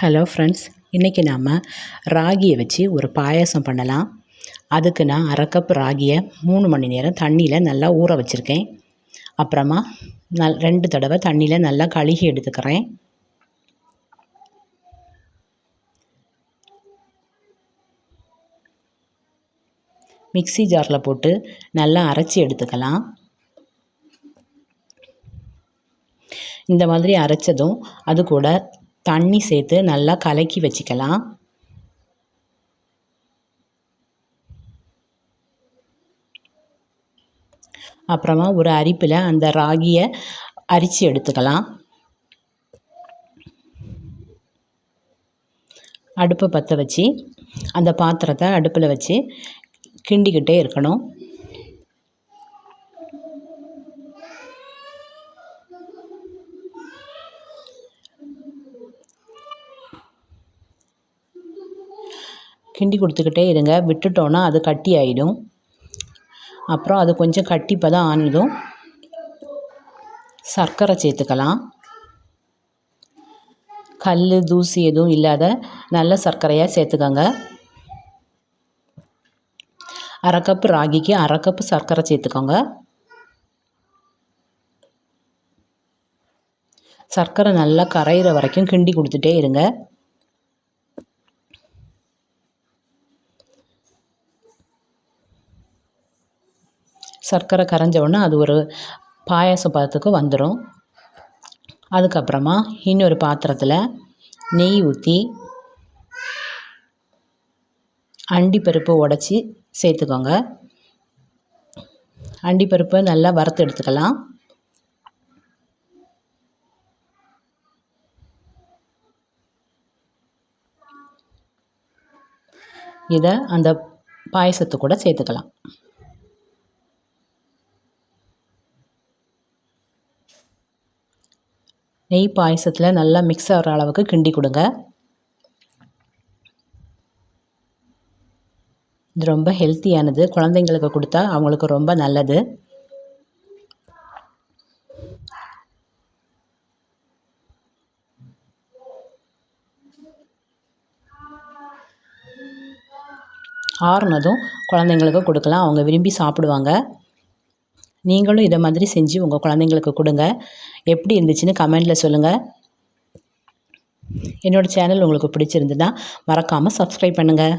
Hello friends, இன்றைக்கி நாம் ராகியை வச்சு ஒரு பாயாசம் பண்ணலாம். அதுக்கு நான் அரை கப் ராகியை 3 மணி நேரம் தண்ணியில் நல்லா ஊற வச்சுருக்கேன். அப்புறமா 2 தடவை தண்ணியில் நல்லா கழுகி எடுத்துக்கிறேன். மிக்ஸி ஜாரில் போட்டு நல்லா அரைச்சி எடுத்துக்கலாம். இந்த மாதிரி அரைச்சதும் அது கூட தண்ணி சேர்த்து நல்லா கலக்கி வச்சுக்கலாம். அப்புறமா ஒரு அரிப்பில் அந்த ராகியை அரித்து எடுத்துக்கலாம். அடுப்பை பற்ற வச்சு அந்த பாத்திரத்தை அடுப்பில் வச்சு கிண்டிக்கிட்டே இருக்கணும். கிண்டி கொடுத்துக்கிட்டே இருங்க, விட்டுட்டோன்னா அது கட்டி ஆகிடும். அப்புறம் அது கொஞ்சம் கட்டிப்பதான் ஆனதும் சர்க்கரை சேர்த்துக்கலாம். கல் தூசி எதுவும் இல்லாத நல்ல சர்க்கரையாக சேர்த்துக்கோங்க. அரை கப்பு ராகிக்கு அரை கப்பு சர்க்கரை சேர்த்துக்கோங்க. சர்க்கரை நல்லா கரையிற வரைக்கும் கிண்டி கொடுத்துட்டே இருங்க. சர்க்கரை கரைஞ்ச உடனே அது ஒரு பாயாச பதத்துக்கு வந்துடும். அதுக்கப்புறமா இன்னொரு பாத்திரத்தில் நெய் ஊற்றி அண்டிப்பருப்பு உடச்சி சேர்த்துக்கோங்க. அண்டிப்பருப்பை நல்லா வறுத்து எடுத்துக்கலாம். இதை அந்த பாயசத்து கூட சேர்த்துக்கலாம். நெய் பாயசத்தில் நல்லா மிக்ஸ் ஆகிற அளவுக்கு கிண்டி கொடுங்க. இது ரொம்ப ஹெல்த்தியானது, குழந்தைங்களுக்கு கொடுத்தா அவங்களுக்கு ரொம்ப நல்லது. ஆறுனதும் குழந்தைங்களுக்கு கொடுக்கலாம், அவங்க விரும்பி சாப்பிடுவாங்க. நீங்களும் இதை மாதிரி செஞ்சு உங்கள் குழந்தைங்களுக்கு கொடுங்க. எப்படி இருந்துச்சுன்னு கமெண்டில் சொல்லுங்கள். என்னோடய சேனல் உங்களுக்கு பிடிச்சிருந்துன்னா மறக்காமல் சப்ஸ்கிரைப் பண்ணுங்கள்.